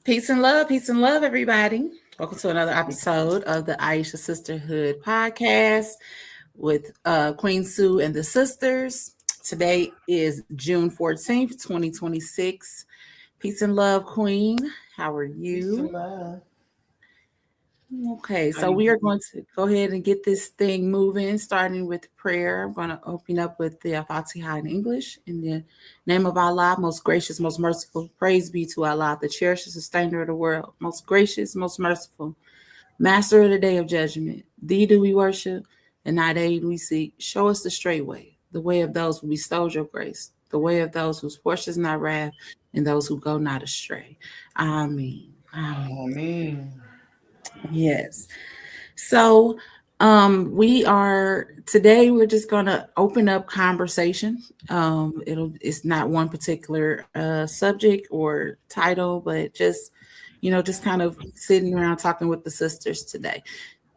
Peace and love, everybody. Welcome to another episode of the Aisha Sisterhood podcast with Queen Sue and the sisters. Today is June 14th, 2026. Peace and love, Queen. How are Peace you? and love. Okay, How so you we are doing? going to go ahead and get this thing moving, starting with prayer. I'm going to open up with the Fatiha in English. In the name of Allah, most gracious, most merciful, praise be to Allah, the cherisher, sustainer of the world, most gracious, most merciful, master of the day of judgment. Thee do we worship, and thy aid we seek. Show us the straight way, the way of those who bestowed your grace, the way of those whose portion is not wrath, and those who go not astray. Amen. Amen. I mean, Yes. So we are today we're just gonna open up conversation. It's not one particular subject or title, but just kind of sitting around talking with the sisters today.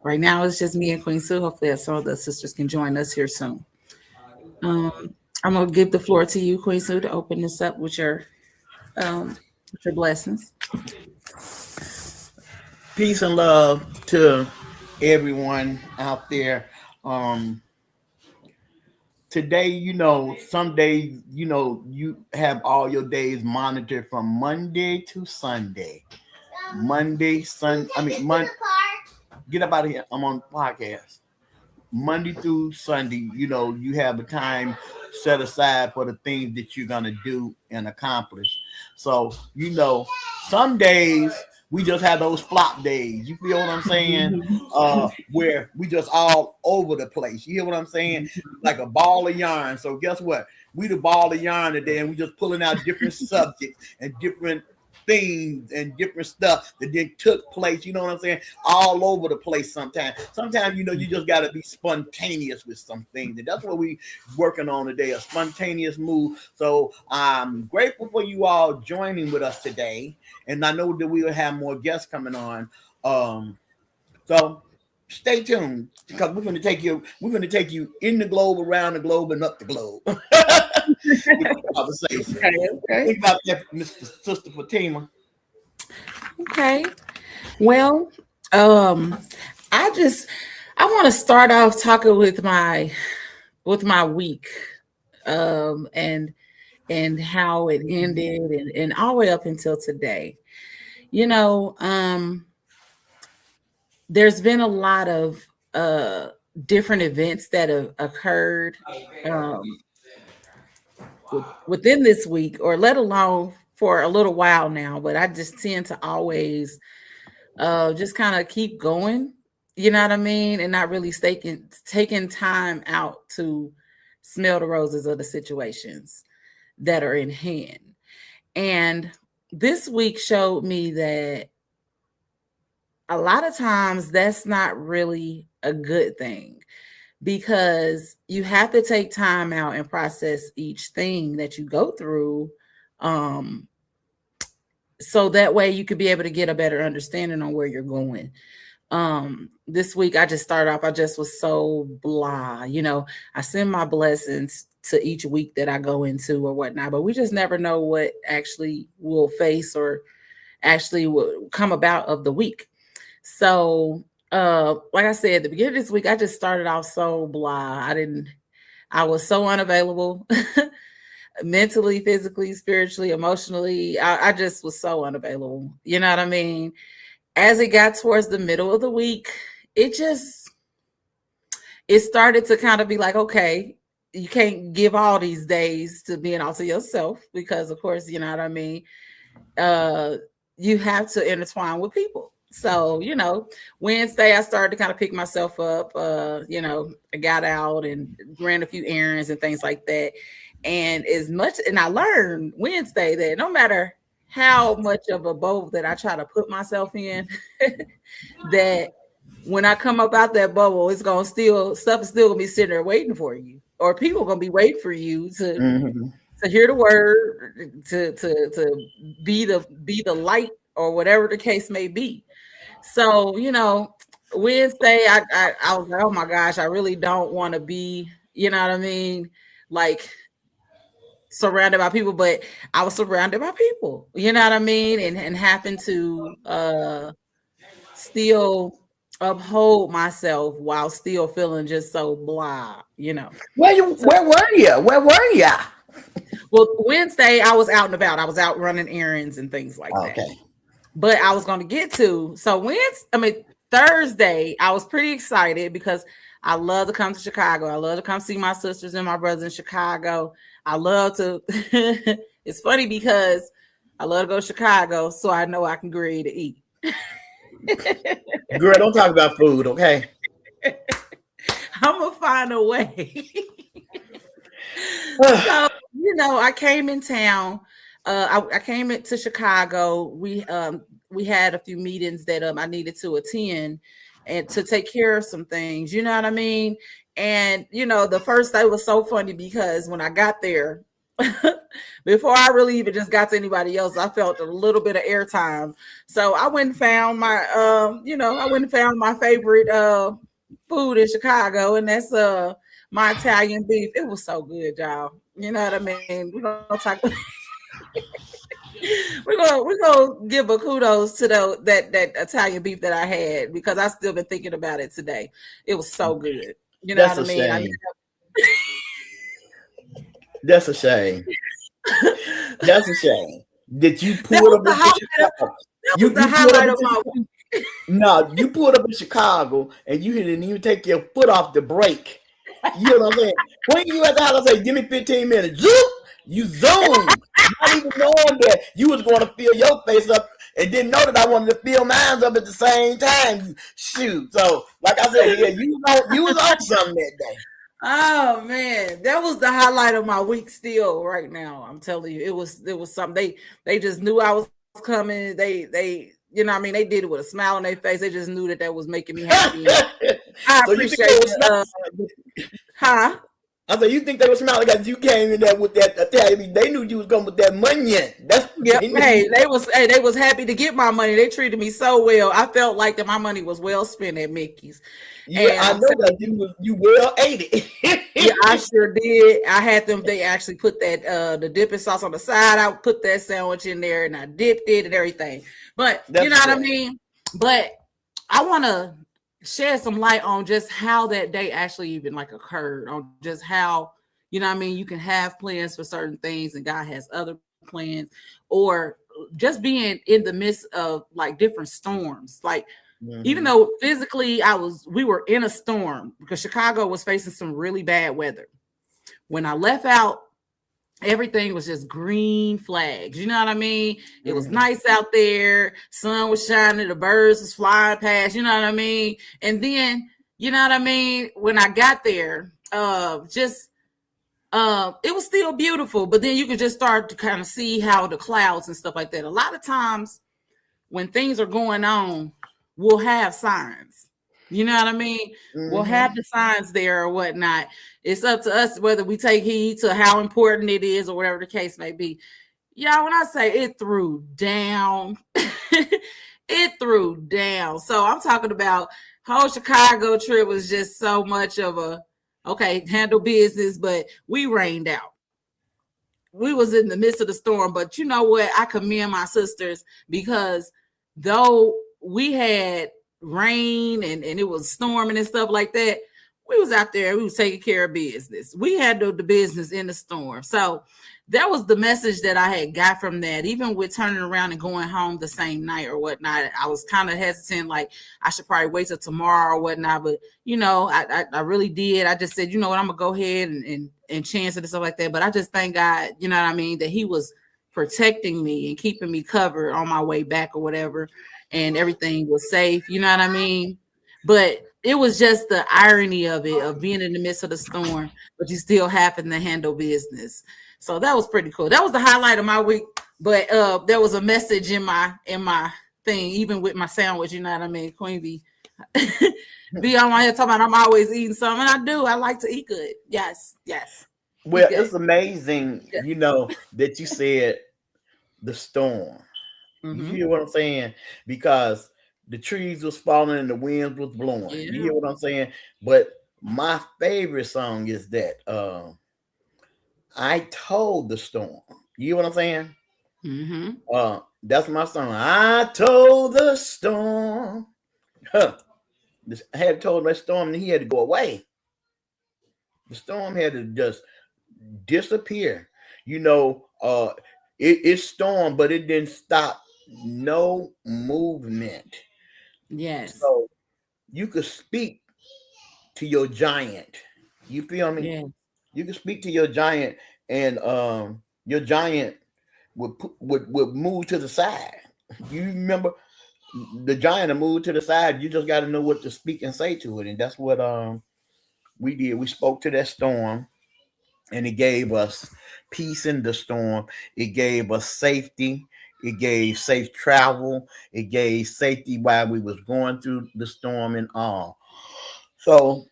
Right now it's just me and Queen Sue. Hopefully some of the sisters can join us here soon. Um I'm gonna give the floor to you, Queen Sue, to open this up with your blessings. peace and love to everyone out there. Um, Today, some days, you have all your days monitored from Monday to Sunday. Monday, get up out of here. I'm on podcast. Monday through Sunday, you have a time set aside for the things that you're gonna do and accomplish. So, some days we just have those flop days. You feel what I'm saying? Where we just all over the place. You hear what I'm saying? Like a ball of yarn. So guess what? We the ball of yarn today, and we just pulling out different subjects and different things and different stuff that then took place, you know what I'm saying, all over the place sometimes you just got to be spontaneous with some things, and that's what we working on today, a spontaneous move. So I'm grateful for you all joining with us today, and I know that we will have more guests coming on. So stay tuned, because we're going to take you in the globe, around the globe, and up the globe. Conversation. Okay, okay. Think about that, Mr. Sister Fatima. Okay. Well, um, I want to start off talking with my week, um, and how it ended, and all the way up until today. You know, there's been a lot of uh different events that have occurred um within this week, or let alone for a little while now. But I just tend to always just kind of keep going, you know what I mean, and not really taking time out to smell the roses of the situations that are in hand. And this week showed me that a lot of times that's not really a good thing, because you have to take time out and process each thing that you go through, um so that way you could be able to get a better understanding on where you're going. This week I just started off, I just was so blah, I send my blessings to each week that I go into or whatnot, but we just never know what actually will face or actually will come about of the week. So like I said, at the beginning of this week I just started off so blah. I was so unavailable mentally, physically, spiritually, emotionally. I just was so unavailable, you know what I mean. As it got towards the middle of the week, it just it started to kind of be like, okay, you can't give all these days to being all to yourself, because of course, you know what I mean, uh you have to intertwine with people. So, Wednesday I started to kind of pick myself up. I got out and ran a few errands and things like that. And I learned Wednesday that no matter how much of a bowl that I try to put myself in, that when I come up out that bubble, it's gonna still stuff is still gonna be sitting there waiting for you, or people gonna be waiting for you Mm-hmm. to hear the word, to be the light, or whatever the case may be. So, Wednesday I was like, oh my gosh, I really don't want to be, you know what I mean, like surrounded by people, but I was surrounded by people. You know what I mean? And happened to still uphold myself while still feeling just so blah, you know. So Where were you? Where were you? well, Wednesday I was out and about. I was out running errands and things like that. Okay. But I was going to get to so Thursday, I was pretty excited because I love to come to Chicago. I love to come see my sisters and my brothers in Chicago. I love to. It's funny because I love to go to Chicago, so I know I can agree to eat. Girl, don't talk about food, okay? I'm gonna find a way. So I came in town. I came into Chicago. We had a few meetings that I needed to attend and to take care of some things. You know what I mean? And the first day was so funny because when I got there, before I really even just got to anybody else, I felt a little bit of airtime. So I went and found my favorite food in Chicago, and that's my Italian beef. It was so good, y'all. You know what I mean? We're gonna talk. we're gonna give a kudos to that Italian beef that I had because I still been thinking about it today. It was so good. You know That's what I a mean? shame. That's a shame. That's a shame. That you That pulled was up the into highlight. Chicago. That was the You pulled up highlight of into my Chicago. week. No, you pulled up in Chicago and you didn't even take your foot off the brake. You know what I'm saying? When you at the house, I say, give me 15 minutes. Zoom! You zoomed. Not even knowing that you was going to fill your face up and didn't know that I wanted to fill mine up at the same time. Shoot. So, like I said, yeah, you was on something that day. Oh man, that was the highlight of my week. Still, right now, I'm telling you, it was something. They just knew I was coming. What I mean, they did it with a smile on their face. They just knew that was making me happy, and I So you think they appreciate was the huh. I said, you think they were smiling because you came in there with that Italian? They knew you was going with that money. That's what Yep. they knew. Hey, they was happy to get my money. They treated me so well. I felt like that my money was well spent at Mickey's. And I I'm know telling that you, you well ate yeah, I it. sure did. I had them. They actually put that the dipping sauce on the side. I put that sandwich in there and I dipped it and everything. But you That's know a what I shame. mean? But I want to shed some light on just how that day actually even like occurred, on just how, what I mean, you can have plans for certain things and God has other plans, or just being in the midst of like different storms. Like even Hmm. though physically we were in a storm because Chicago was facing some really bad weather. When I left out, everything was just green flags. You know what I mean? It was Hmm. nice out there. Sun was shining. The birds was flying past. You know what I mean? And then, you know what I mean? When I got there, just it was still beautiful. But then you could just start to kind of see how the clouds and stuff like that. A lot of times when things are going on, we'll have signs. You know what I mean? We'll have Hmm. the signs there or whatnot. It's up to us whether we take heed to how important it is or whatever the case may be. Y'all, when I say it threw down, it threw down. So I'm talking about whole Chicago trip was just so much of a okay, handle business, but we rained out. We was in the midst of the storm, but you know what? I commend my sisters because though we had rain and it was storming and stuff like that, we was out there, we was taking care of business. We handled the business in the storm. So that was the message that I had got from that. Even with turning around and going home the same night or whatnot, I was kind of hesitant, like I should probably wait till tomorrow or whatnot. But I really did. I just said, you know what, I'm gonna go ahead and chance it and stuff like that. But I just thank God, you know what I mean, that He was protecting me and keeping me covered on my way back or whatever, and everything was safe. You know what I mean? But it was just the irony of it, of being in the midst of the storm, but you still happen to handle business. So that was pretty cool. That was the highlight of my week. But there was a message in my thing, even with my sandwich. You know what I mean? Queen bee be on my head talking about I'm always eating something. And I do. I like to eat good. Yes, yes. Eat Well, good. it's amazing, Yeah. that you said the storm. You Mm-hmm. hear what I'm saying? Because the trees was falling and the winds was blowing. You Yeah. hear what I'm saying? But my favorite song is that I told the storm. You know what I'm saying? Mm-hmm. That's my song. I told the storm. Huh. I had told that storm and he had to go away. The storm had to just disappear. You know, it stormed, but it didn't stop no movement. Yes. So you could speak to your giant. You feel me? Yes. You can speak to your giant, and your giant would move to the side. You remember the giant will move to the side. You just got to know what to speak and say to it, and that's what we did. We spoke to that storm, and it gave us peace in the storm. It gave us safety. It gave safe travel. It gave safety while we was going through the storm and all. So,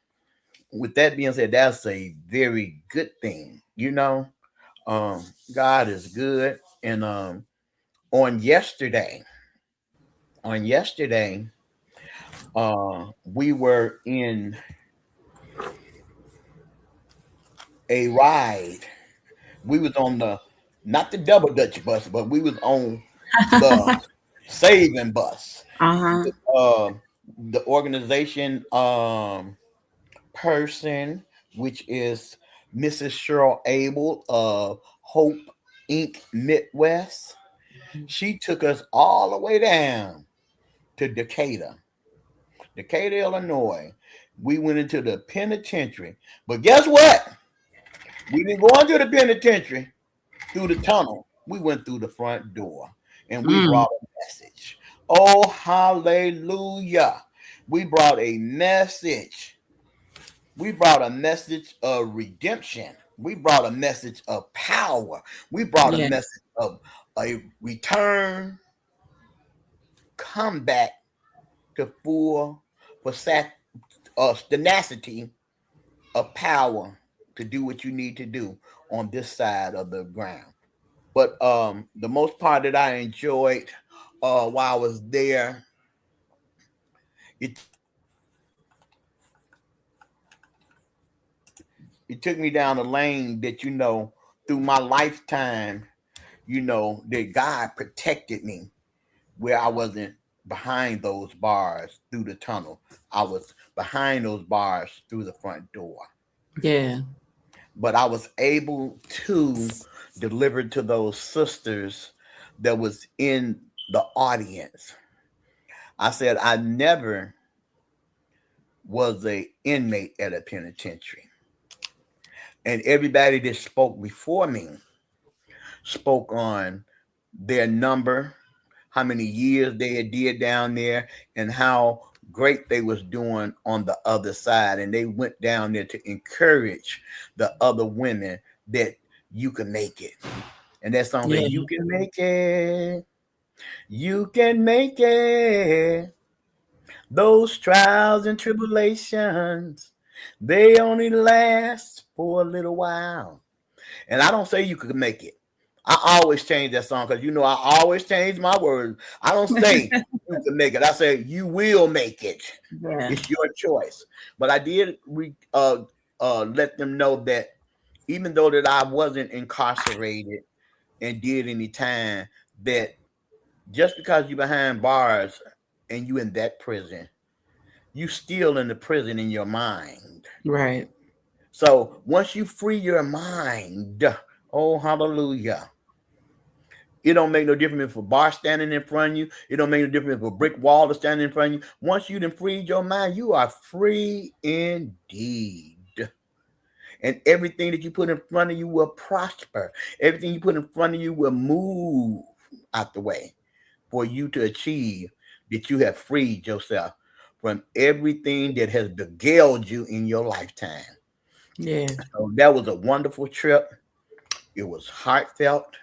with that being said, that's a very good thing. Um, God is good. And on yesterday, on yesterday, we were in a ride. We was on the not the double dutch bus, but we was on the saving bus. Uh-huh. Uh, the organization person, which is Mrs. Cheryl Abel of Hope Inc. Midwest. She took us all the way down to Decatur, Illinois. We went into the penitentiary. But guess what? We didn't go into the penitentiary through the tunnel. We went through the front door and we Mm. brought a message. Oh, hallelujah. We brought a message. We brought a message of redemption. We brought a message of power. We brought a Yeah. message of a return, comeback to full for tenacity of power to do what you need to do on this side of the ground. But the most part that I enjoyed while I was there, it it took me down a lane that through my lifetime, that God protected me where I wasn't behind those bars through the tunnel. I was behind those bars through the front door. Yeah. But I was able to deliver to those sisters that was in the audience. I said I never was a inmate at a penitentiary. And everybody that spoke before me spoke on their number, how many years they had did down there, and how great they was doing on the other side. And they went down there to encourage the other women that you can make it. And that song said, Yeah. "You can make it, you can make it. Those trials and tribulations, they only last for a little while." And I don't say you could make it. I always change that song because I always change my words. I don't say you can make it. I say you will make it. Yeah. It's your choice. But I did let them know that even though that I wasn't incarcerated and did any time, that just because you behind bars and you in that prison, you still in the prison in your mind. Right. So once you free your mind, oh hallelujah, it don't make no difference if a bar standing in front of you. It don't make no difference if a brick wall is standing in front of you. Once you done freed your mind, you are free indeed. And everything that you put in front of you will prosper. Everything you put in front of you will move out the way for you to achieve that you have freed yourself from everything that has beguiled you in your lifetime. Yeah. So that was a wonderful trip. It was heartfelt.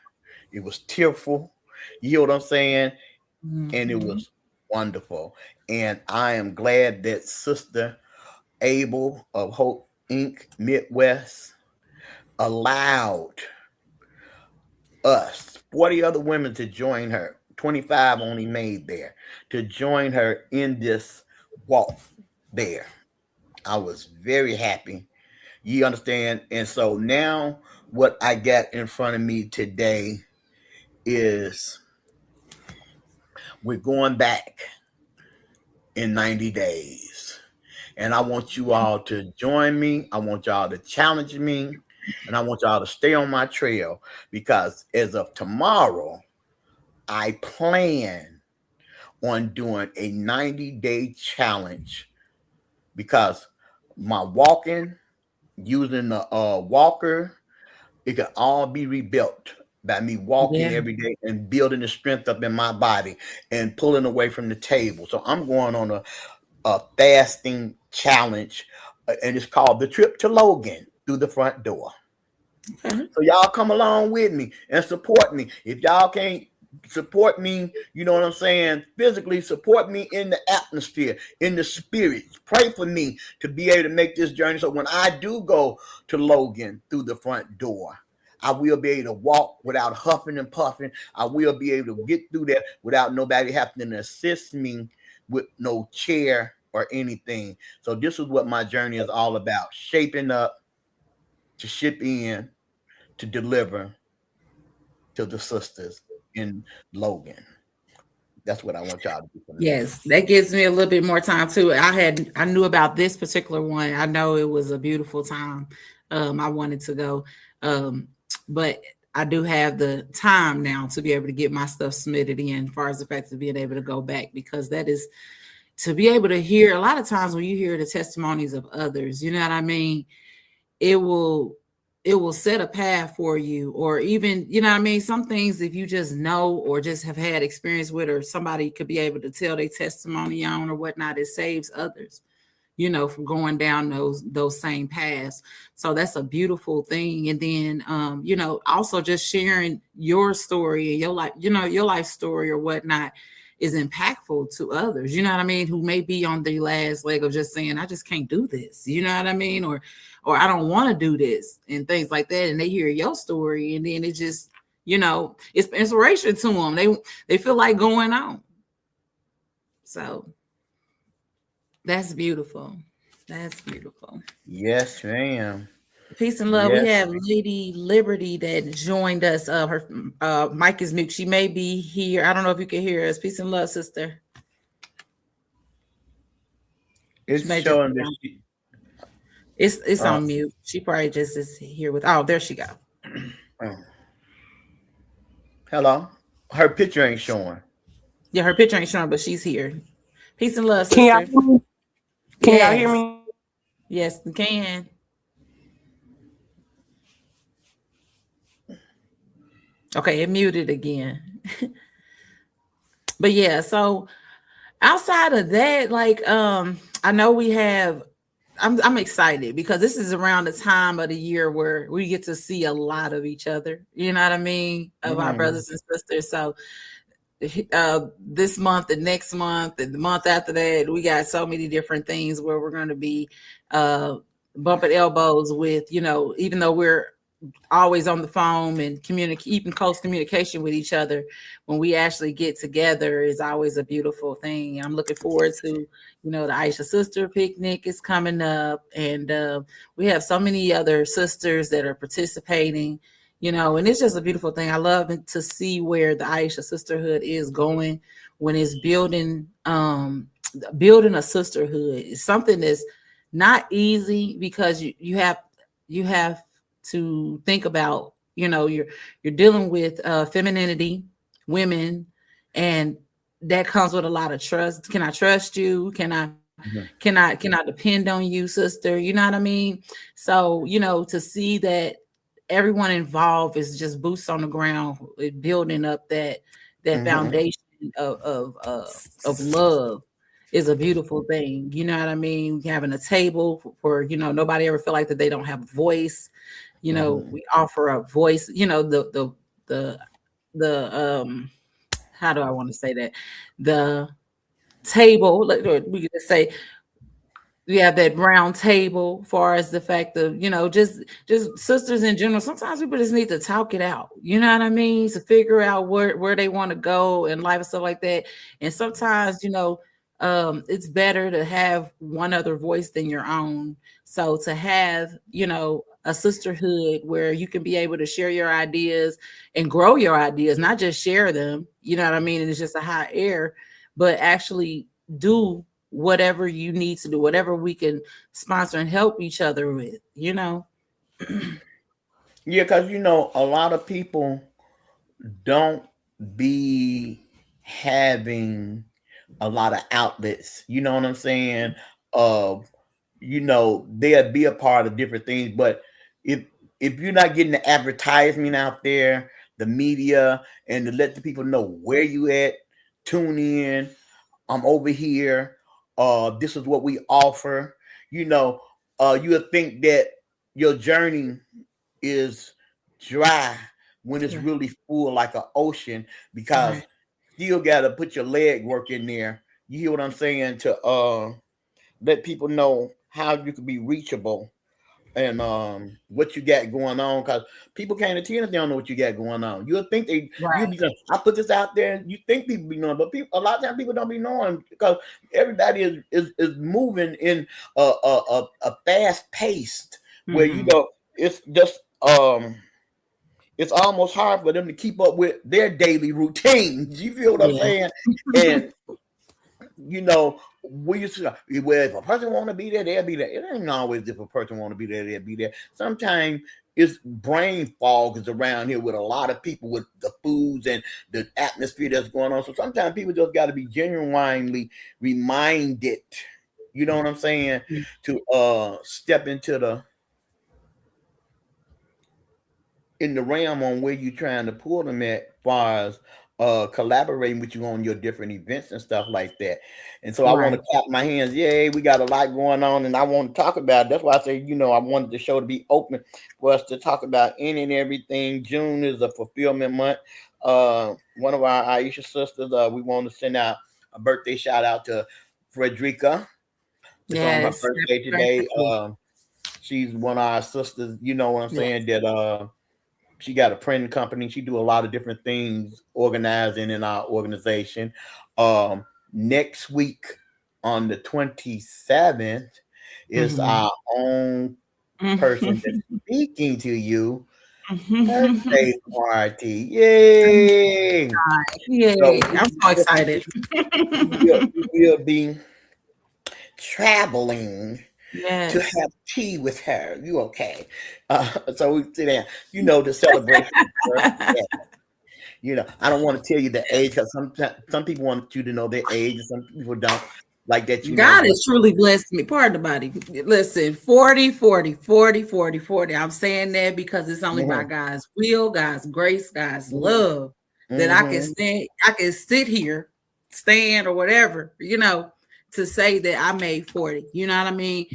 It was tearful. You know what I'm saying? And it Hmm. was wonderful. And I am glad that Sister Abel of Hope Inc. Midwest allowed us, 40 other women, to join her. 25 only made there to join her in this walk there. I was very happy. You understand? And so now what I got in front of me today is we're going back in 90 days. And I want you all to join me. I want y'all to challenge me. And I want y'all to stay on my trail because as of tomorrow, I plan on doing a 90-day challenge because my walking, using the walker, it can all be rebuilt by me walking Yeah. every day and building the strength up in my body and pulling away from the table. So I'm going on a fasting challenge, and it's called the Trip to Logan through the front door. Okay. So y'all come along with me and support me. If y'all can't support me, you know what I'm saying, physically, support me in the atmosphere, in the spirit. Pray for me to be able to make this journey. So when I do go to Logan through the front door, I will be able to walk without huffing and puffing. I will be able to get through that without nobody having to assist me with no chair or anything. So this is what my journey is all about: shaping up to ship in to deliver to the sisters in Logan. That's what I want y'all to do for me. Yes, that gives me a little bit more time too. I knew about this particular one. I know it was a beautiful time. I wanted to go. Um, but I do have the time now to be able to get my stuff submitted in, as far as the fact of being able to go back, because that is to be able to hear a lot of times when you hear the testimonies of others, you know what I mean? it will it will set a path for you, or even, you know what I mean, some things, if you just know or just have had experience with, or somebody could be able to tell their testimony on or whatnot, it saves others, you know, from going down those same paths. So that's a beautiful thing. And then you know, also just sharing your story and your life, you know, your life story or whatnot is impactful to others, you know what I mean, who may be on the last leg of just saying, I just can't do this, you know what I mean, or I don't want to do this and things like that. And they hear your story, and then it just, you know, it's inspiration to them. They feel like going on. So that's beautiful. That's beautiful. Yes, ma'am. Peace and love. We Yes. have Lady Liberty that joined us. Her mic is mute. She may be here. I don't know if you can hear us. Peace and love, sister. She It's may just showing be that on. she, It's uh, on mute. She probably just is here with. Oh, there she go. uh, hello. Her picture ain't showing. Yeah, her picture ain't showing, but she's here. Peace and love, Can y'all sister. hear me? Can y'all hear Yes, me? yes, we can. Okay, it muted again. But yeah, so outside of that, like I know we have I'm excited because this is around the time of the year where we get to see a lot of each other. You know what I mean? Of our Mm-hmm. brothers and sisters. So this month and next month and the month after that, we got so many different things where we're going to be uh bumping elbows with, you know, even though we're always on the phone and keeping close communication with each other, when we actually get together is always a beautiful thing. I'm looking forward to, you know, the Aisha Sister picnic is coming up, and we have so many other sisters that are participating, you know, and it's just a beautiful thing. I love to see where the Aisha sisterhood is going when it's building a sisterhood. It's something that's not easy because you have to think about, you know, you're dealing with femininity, women, and that comes with a lot of trust. Can I trust you? Can I depend on you, sister? You know what I mean? So, you know, to see that everyone involved is just boots on the ground, building up that Mm-hmm. foundation of love is a beautiful thing. You know what I mean? Having a table for, you know, nobody ever feel like that they don't have a voice. You know, Mm-hmm. we offer a voice, you know, the the how do I want to say that? The table, we could just say we have that round table, far as the fact of, you know, just sisters in general. Sometimes people just need to talk it out, you know what I mean, to figure out where they want to go in life and stuff like that. And sometimes, you know, it's better to have one other voice than your own. So to have, a sisterhood where you can be able to share your ideas and grow your ideas, not just share them, you know what I mean? And it's just a hot air, but actually do whatever you need to do, whatever we can sponsor and help each other with. Yeah, because a lot of people don't be having a lot of outlets. You know what I'm saying? Uh, they'll be a part of different things, but if if you're not getting the advertisement out there, the media, and to let the people know where you at, tune in. I'm over here. This is what we offer. You know, you'll think that your journey is dry when it's Right. really full like an ocean, because Right. still gotta put your leg work in there. You hear what I'm saying? To let people know how you can be reachable and what you got going on, because people can't attend if they don't know what you got going on. You'll think you'll Right. be going, I put this out there, and you think people be knowing, but people, a lot of times people don't be knowing, because everybody is moving in a fast paced where Hmm. it's just it's almost hard for them to keep up with their daily routines. You feel what I'm Yeah. saying? And we used to, well, if a person want to be there, they'll be there. It ain't always if a person want to be there, they'll be there. Sometimes it's brain fog is around here with a lot of people with the foods and the atmosphere that's going on. So sometimes people just got to be genuinely reminded. You know what I'm saying? To step into the in the realm on where you're trying to pull them at, far as collaborating with you on your different events and stuff like that. And so I want Right. to clap my hands. Yay, we got a lot going on, and I want to talk about it. That's why I say, I wanted the show to be open for us to talk about any and everything. June is a fulfillment month. One of our Aisha sisters, we want to send out a birthday shout out to Frederica. It's on her Yes. birthday Happy today. birthday. She's one of our sisters, you know what I'm Yes. saying, that she got a printing company. She do a lot of different things organizing in our organization. Next week on the 27th is Hmm. our own person that's Hmm. speaking to you. Birthday party. Yay. So Yay. I'm so excited. we will be traveling to Yes. have tea with her. You okay? So we sit down, to celebrate her birthday. I don't want to tell you the age, because some people want you to know their age, and some people don't like that. God But has truly blessed me. Pardon the body. Listen, 40, 40, 40, 40, 40. I'm saying that because it's only by mhm, God's will, God's grace, God's mhm, love that I can mhm, stand, I can sit here, stand or whatever, to say that I made 40. You know what I mean?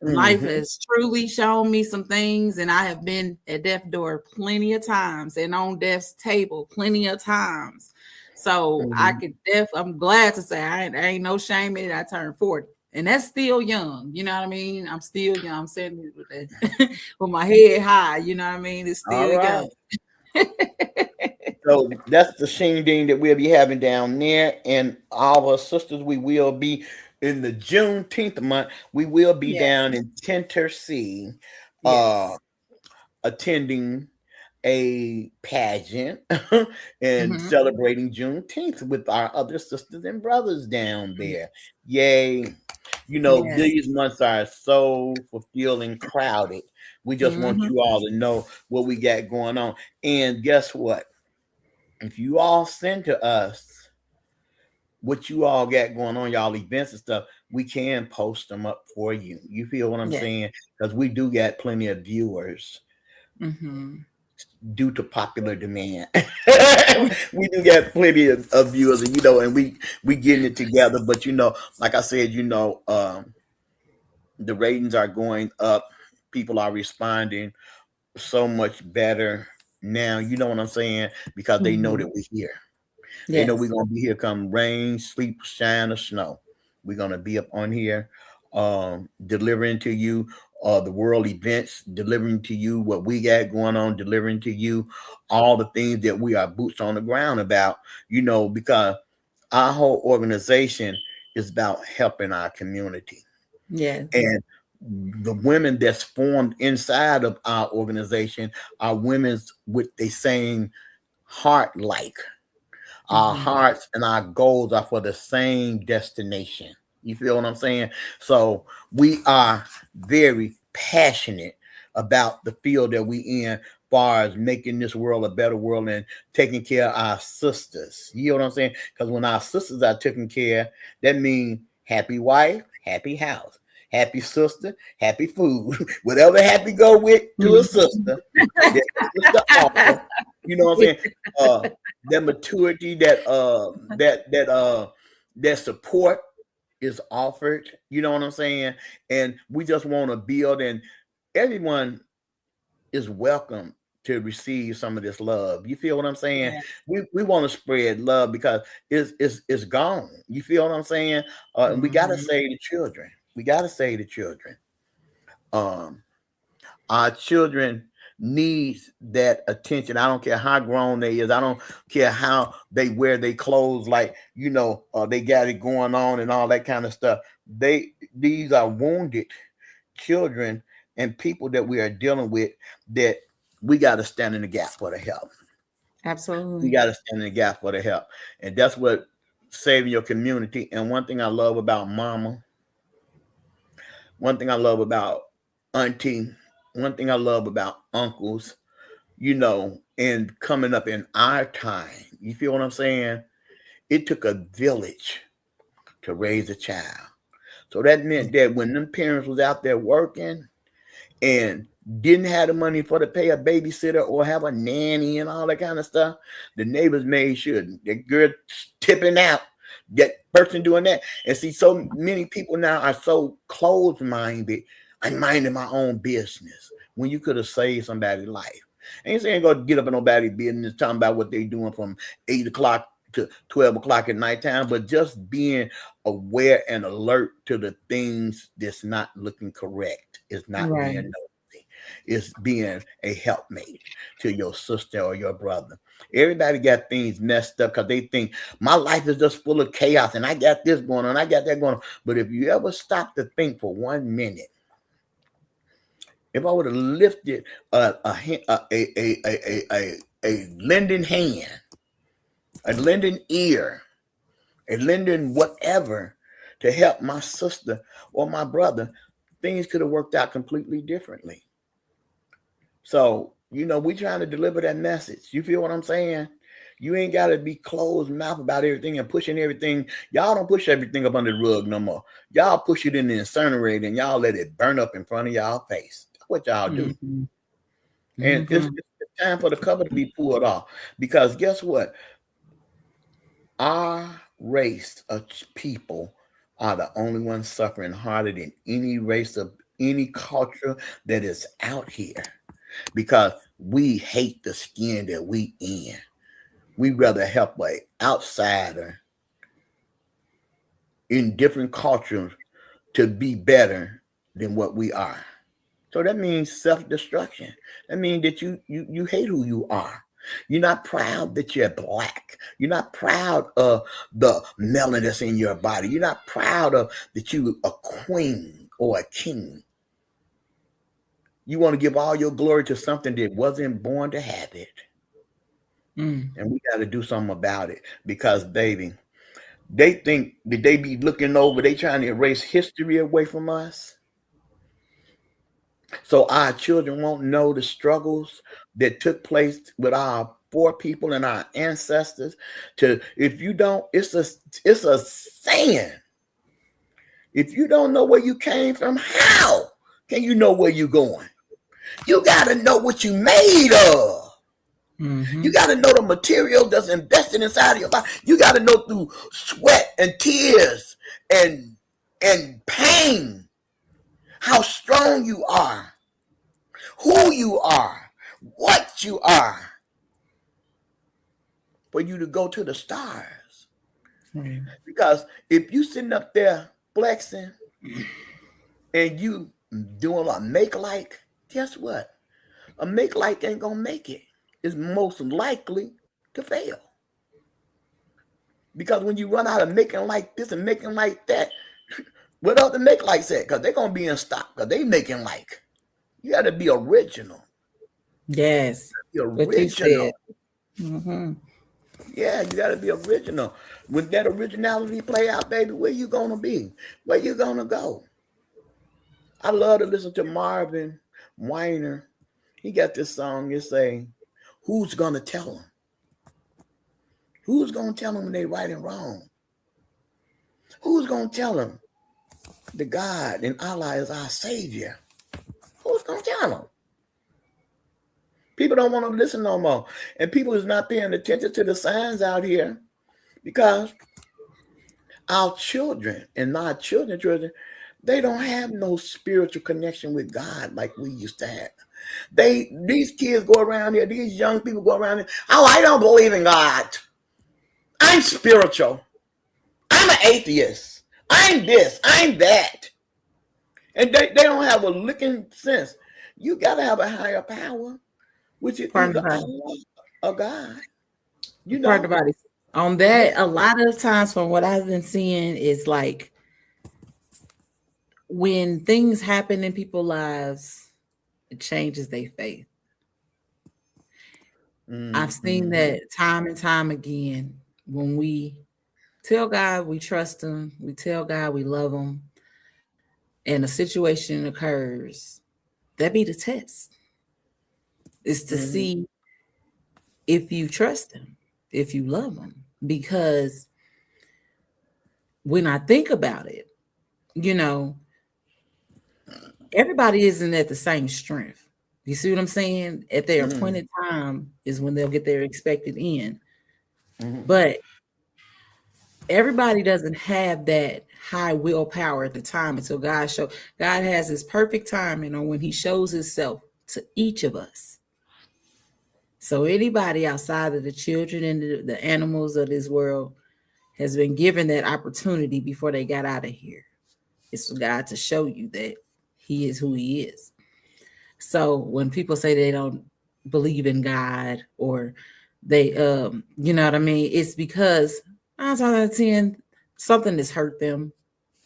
Life mhm, has truly shown me some things, and I have been at death's door plenty of times and on death's table plenty of times. So mhm, I'm glad to say I ain't no shame in it. I turned 40. And that's still young. You know what I mean? I'm still young. I'm saying it with that with my head high. You know what I mean? It's all still young. right. So that's the shindig that we'll be having down there, and our sisters. We will be in the Juneteenth month. We will be Yeah. down in Tennessee, uh, Yes. attending a pageant and Hmm. celebrating Juneteenth with our other sisters and brothers down there. Yay. Yes. These months are so fulfilling, crowded. We just want Hmm. you all to know what we got going on. And guess what? If you all send to us what you all got going on, y'all events and stuff, we can post them up for you. You feel what I'm Yeah. saying? Because we do got plenty of viewers Hmm. due to popular demand. We do got plenty of viewers, and and we getting it together. But like I said, the ratings are going up. People are responding so much better now. You know what I'm saying? Because they know Hmm. that we're here. They know we're Yes. gonna be here come rain, sleep, shine, or snow. We're gonna be up on here, delivering to you the world events, delivering to you what we got going on, delivering to you all the things that we are boots on the ground about. Because our whole organization is about helping our community. Yes. And the women that's formed inside of our organization are women's with the same heart like. Our Mm-hmm. hearts and our goals are for the same destination. You feel what I'm saying? So we are very passionate about the field that we in, far as making this world a better world and taking care of our sisters. You know what I'm saying? Because when our sisters are taken care of, that means happy wife, happy house, happy sister, happy food. Whatever happy go with to a sister, that the sister offer. You know what I'm saying? Uh, that maturity, that support is offered. You know what I'm saying? And we just want to build, and everyone is welcome to receive some of this love. You feel what I'm saying? Yeah. We want to spread love because it's gone. You feel what I'm saying? And we gotta Mm-hmm. save the children. We gotta save the children. Um, our children needs that attention. I don't care how grown they is. I don't care how they wear their clothes. Like they got it going on and all that kind of stuff. These are wounded children and people that we are dealing with that we got to stand in the gap for the help. We Absolutely. got to stand in the gap for the help, and that's what saving your community. And one thing I love about Mama, one thing I love about Auntie, one thing I love about uncles, and coming up in our time, you feel what I'm saying? It took a village to raise a child. So that meant that when them parents was out there working and didn't have the money for to pay a babysitter or have a nanny and all that kind of stuff, the neighbors made sure that girl tipping out, that person doing that. And see, so many people now are so closed minded. I'm minding my own business when you could have saved somebody's life. I ain't saying go get up in nobody's business talking about what they doing from 8 o'clock to 12 o'clock at nighttime, but just being aware and alert to the things that's not looking correct is not being Right. nosy. It's being a helpmate to your sister or your brother. Everybody got things messed up because they think my life is just full of chaos and I got this going on, I got that going on. But if you ever stop to think for 1 minute, if I would have lifted a lending hand, a lending ear, a lending whatever to help my sister or my brother, things could have worked out completely differently. So, we trying to deliver that message. You feel what I'm saying? You ain't got to be closed mouth about everything and pushing everything. Y'all don't push everything up under the rug no more. Y'all push it in the incinerator and y'all let it burn up in front of y'all face. That's what y'all do. Mm-hmm. And Mm-hmm. it's time for the cover to be pulled off. Because guess what? Our race of people are the only ones suffering harder than any race of any culture that is out here because we hate the skin that we in. We rather help an outsider in different cultures to be better than what we are. So that means self-destruction. That means that you hate who you are. You're not proud that you're black. You're not proud of the melanin that's in your body. You're not proud of that you a queen or a king. You want to give all your glory to something that wasn't born to have it. Mm. And we got to do something about it because, baby, they think that they be looking over, they trying to erase history away from us. So our children won't know the struggles that took place with our poor people and our ancestors. To if you don't, it's a saying. If you don't know where you came from, how can you know where you're going? You gotta know what you made of. You Mm-hmm. got to know the material that's invested inside of your life. You got to know through sweat and tears and pain how strong you are, who you are, what you are, for you to go to the stars. Right. Because if you sitting up there flexing and you doing a make like, guess what? A make like ain't gonna make it. It's most likely to fail. Because when you run out of making like this and making like that, what else to make like that? Because they're gonna be in stock. Because they making like. You got to be original. Yes. Be What you said. original. Mm-hmm. Yeah, you got to be original. When that originality play out, baby, where you gonna be? Where you gonna go? I love to listen to Marvin Weiner. He got this song. It say, "Who's gonna tell them? Who's gonna tell them when they right and wrong? Who's gonna tell them the God and Allah is our Savior? Who's gonna tell them?" People don't want to listen no more, and people is not paying attention to the signs out here because our children and our children, they don't have no spiritual connection with God like we used to have. These kids go around here, these young people go around here. Oh, I don't believe in God. I'm spiritual. I'm an atheist. I'm this. I'm that. And they don't have a licking sense. You gotta have a higher power, which is Pardon either about it. Allah or God. You Pardon know? about it. On Yeah. that, a lot of times from what I've been seeing is like when things happen in people's lives, it changes their faith. I've seen Mm-hmm. that time and time again when we tell God we trust Him, we tell God we love Him, and a situation occurs. That be the test, is to Mm-hmm. see if you trust Him, if you love Him. Because when I think about it, you know, everybody isn't at the same strength. You see what I'm saying? At their Mm-hmm. appointed time is when they'll get their expected end. Mm-hmm. But everybody doesn't have that high willpower at the time until God has his perfect timing on when he shows himself to each of us. So anybody outside of the children and the animals of this world has been given that opportunity before they got out of here. It's for God to show you that he is who he is. So when people say they don't believe in God or they you know what I mean, it's because 9 times out of 10 something has hurt them.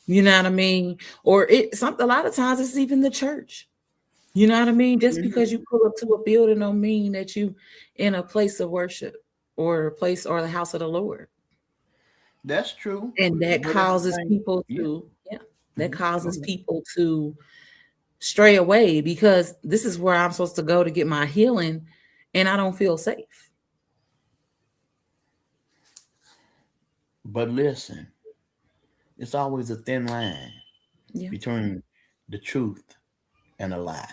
You know what I mean? Or it something a lot of times it's even the church. You know what I mean? Just because you Mm-hmm. pull up to a building don't mean that you in a place of worship or a place or the house of the Lord. That's true. And that But at the causes same, people yeah. to, yeah, that Mm-hmm. Go causes ahead. people to stray away because this is where I'm supposed to go to get my healing and I don't feel safe. But listen, it's always a thin line Yeah. between the truth and a lie.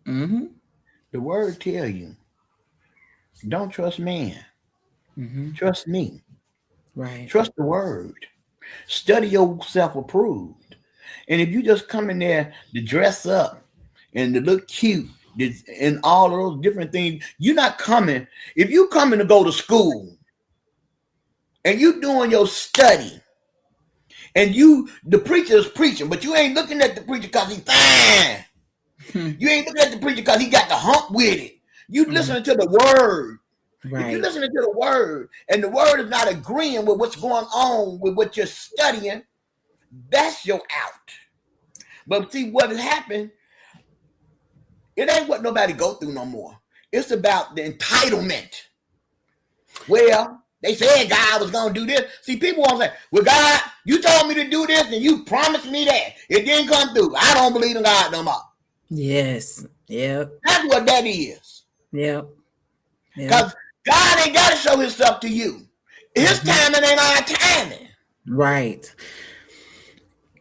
Mm-hmm. The word tell you, don't trust man, Mm-hmm. trust me. Right. Trust the word. Study yourself approved. And if you just come in there to dress up and to look cute and all of those different things, you're not coming. If you coming to go to school and you doing your study and the preacher is preaching, but you ain't looking at the preacher because he's fine. You ain't looking at the preacher because he got the hump with it. You Mhm. listening to the word. If you're Right. listening to the word and the word is not agreeing with what's going on with what you're studying, that's your out. But see what has happened, it ain't what nobody go through no more. It's about the entitlement. Well, they said God was gonna do this. See, people want to say, well, God, you told me to do this and you promised me that. It didn't come through. I don't believe in God no more. Yes. Yep. That's what that is. Yep. Yep. Because God ain't gotta show himself to you. His Mm-hmm. timing ain't our timing. Right.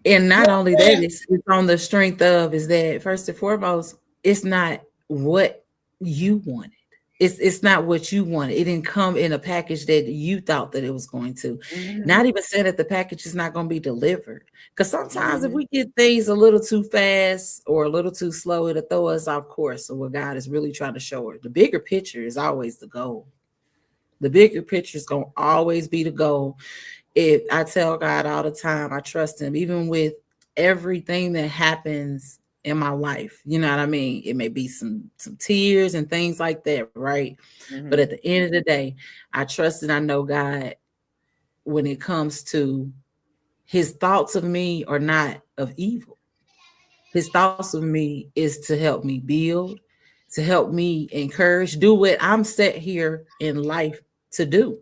And You not only that, understand? it's on the strength of is that first and foremost, it's not what you wanted. It's not what you wanted. It didn't come in a package that you thought that it was going to. Mm-hmm. Not even saying that the package is not going to be delivered. Because sometimes if Mm-hmm. we get things a little too fast or a little too slow, it'll throw us off course. So what God is really trying to show her. The bigger picture is always the goal. The bigger picture is going to always be the goal. If I tell God all the time, I trust him, even with everything that happens in my life. You know what I mean? It may be some tears and things like that, right? But Mm-hmm. at the end of the day, I trust and I know God when it comes to his thoughts of me are not of evil. His thoughts of me is to help me build, to help me encourage, do what I'm set here in life to do.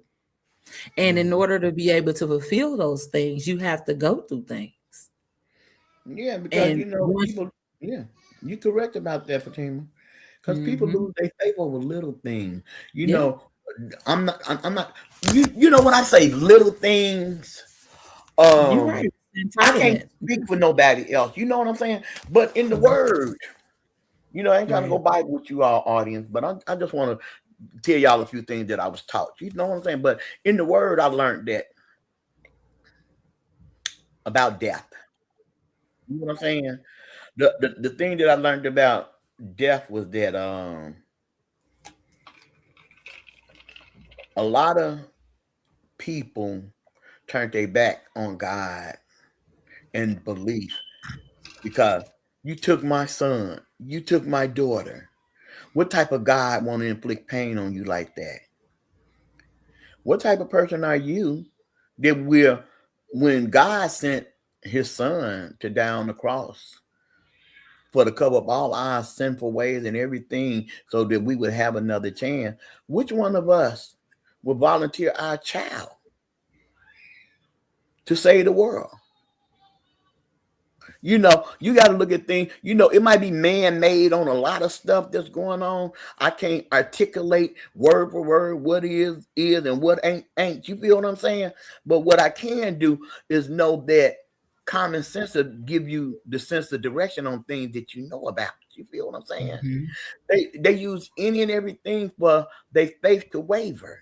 And in Mhm. order to be able to fulfill those things, you have to go through things. Yeah, because And once, people. Yeah, you correct about that, Fatima. Because people hmm lose their faith over little things. You yeah, know, I'm not. You know when I say little things, you're right. um, I can't Entitlement. speak for nobody else. You know what I'm saying? But in the Mhm. word, I ain't trying to go Right. Bible with you all audience, but I just want to tell y'all a few things that I was taught. You know what I'm saying? But in the word, I learned that about death. You know what I'm saying? The thing that I learned about death was that a lot of people turned their back on God and belief because you took my son, you took my daughter. What type of God want to inflict pain on you like that? What type of person are you that will, when God sent his son to die on the cross for the cover of all our sinful ways and everything so that we would have another chance, which one of us would volunteer our child to save the world? You got to look at things. It might be man made on a lot of stuff that's going on. I can't articulate word for word what is and what ain't. You feel what I'm saying? But what I can do is know that common sense will give you the sense of direction on things that you know about. You feel what I'm saying? Mhm. They use any and everything for their faith to waver.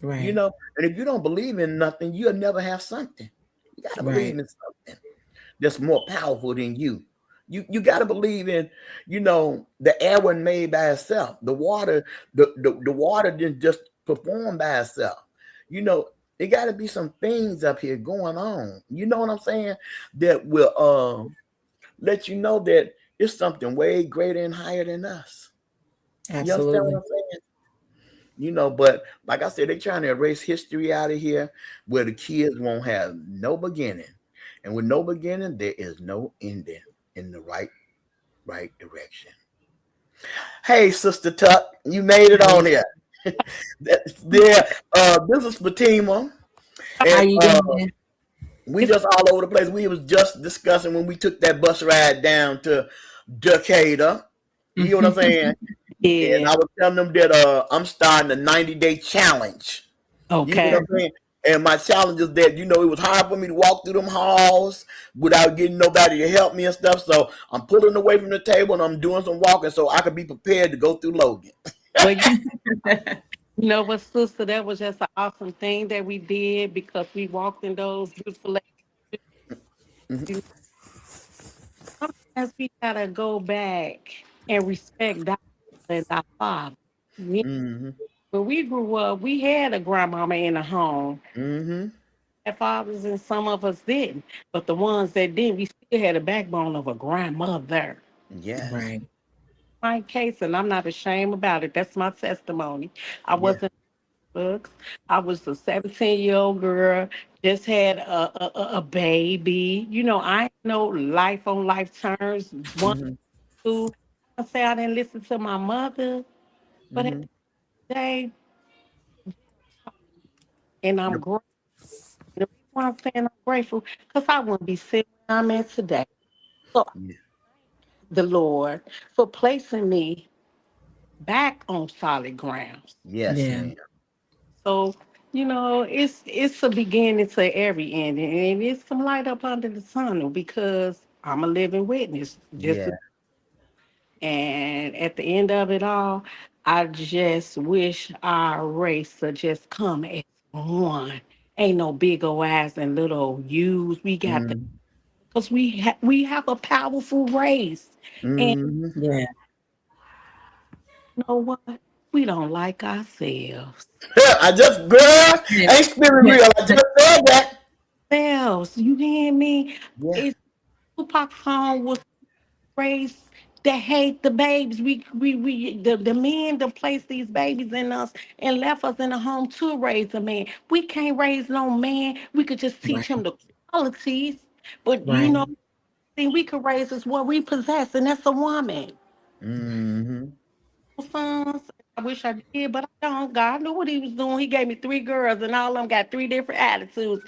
Right. And if you don't believe in nothing, you'll never have something. You got to believe Right. in something that's more powerful than you. You got to believe in, the air wasn't made by itself. The water, the water didn't just perform by itself. You know, it got to be some things up here going on. You know what I'm saying? That will let you know that it's something way greater and higher than us. You understand what Absolutely. I'm saying? But like I said, they're trying to erase history out of here where the kids won't have no beginning. And with no beginning, there is no ending in the right direction. Hey, Sister Tuck, you made it on Hey, here. There, this is Fatima, how and you doing? we just all over the place. We was just discussing when we took that bus ride down to Decatur. You know what I'm saying? And Yeah. I was telling them that I'm starting a 90-day challenge. You know what Okay. I'm saying? And my challenge is that, it was hard for me to walk through them halls without getting nobody to help me and stuff. So I'm pulling away from the table and I'm doing some walking so I could be prepared to go through Logan. Well, you know what, sister? That was just an awesome thing that we did because we walked in those beautiful Mm-hmm. ladies. Sometimes we gotta go back and respect God as our father. Mm-hmm. When we grew up, we had a grandmama in the home. Mm-hmm. Had fathers and some of us didn't. But the ones that did, we still had a backbone of a grandmother. Yes. Right. My case, and I'm not ashamed about it. That's my testimony. I Yeah. wasn't in books. I was a 17-year-old girl, just had a baby. I ain't know life on life terms. One, Mm-hmm. two. I say I didn't listen to my mother, but at Mm-hmm. the day, and I'm Yep. grateful. The reason why I'm saying I'm grateful, because I wouldn't be sitting where I'm at today. So I Yeah. thank the Lord for placing me back on solid grounds. Yes, Yeah. ma'am. So, it's a beginning to every ending, and it's some light up under the tunnel because I'm a living witness. Yeah. And at the end of it all, I just wish our race would just come as one. Ain't no big old eyes and little old U's. We got the Mm-hmm. because we have a powerful race, and Mm-hmm. Yeah. you know what? We don't like ourselves. I just, girl, Yeah. ain't spirit real. I just said that. Selves, you hear me? Yeah. It's Tupac's song was race. that hate the babies. The men that place these babies in us and left us in the home to raise a man. We can't raise no man. We could just teach him Right. the qualities, but you know, Right. thing we could raise is what we possess, and that's a woman. Mm-hmm. Sons, I wish I did, but I don't. God knew what He was doing. He gave me three girls, and all of them got three different attitudes.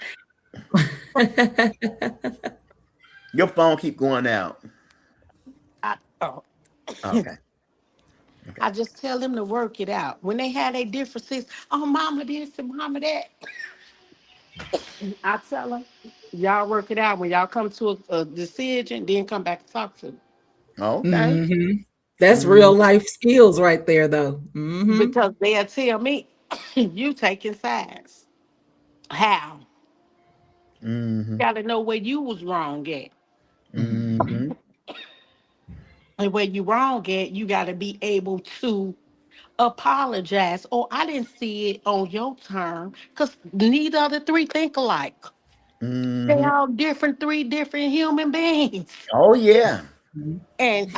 Your phone keep going out. Oh, Okay. Okay. I just tell them to work it out. When they had their differences, oh, mama this and mama that, I tell them, y'all work it out. When y'all come to a decision, then come back and talk to me. Okay. Hmm. That's real Mm-hmm. life skills right there, though. Hmm. Because they'll tell me, you taking sides. How? Mm-hmm. Got to know where you was wrong at. Mm-hmm. And where you wrong at, you got to be able to apologize. Or I didn't see it on your term because neither of the three think alike. They Mm-hmm. all different, three different human beings. Oh yeah. And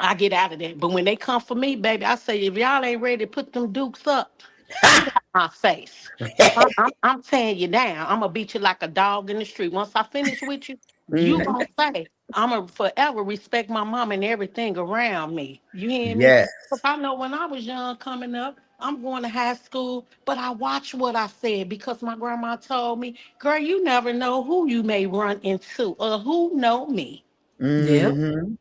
I get out of that. But when they come for me, baby, I say, if y'all ain't ready to put them dukes up, get out my face. Because I'm tearing you down. I'm going to beat you like a dog in the street. Once I finish with you, you Mm-hmm. going to say, I'm going to forever respect my mom and everything around me. You hear me? Yes. Because I know when I was young coming up, I'm going to high school, but I watch what I said because my grandma told me, girl, you never know who you may run into or who know me. Yep. Mm-hmm.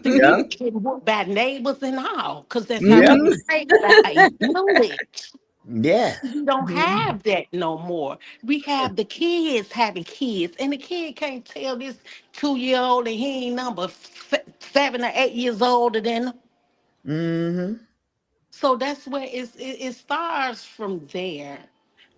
So Yeah. you get whooped by neighbors and all, because that's how Yeah. we Hmm. was raised by village. Yes. We don't have that no more. We have the kids having kids, and the kid can't tell this 2 year old and he ain't number 7 or 8 years older than them. Mm-hmm. So that's where it starts from there.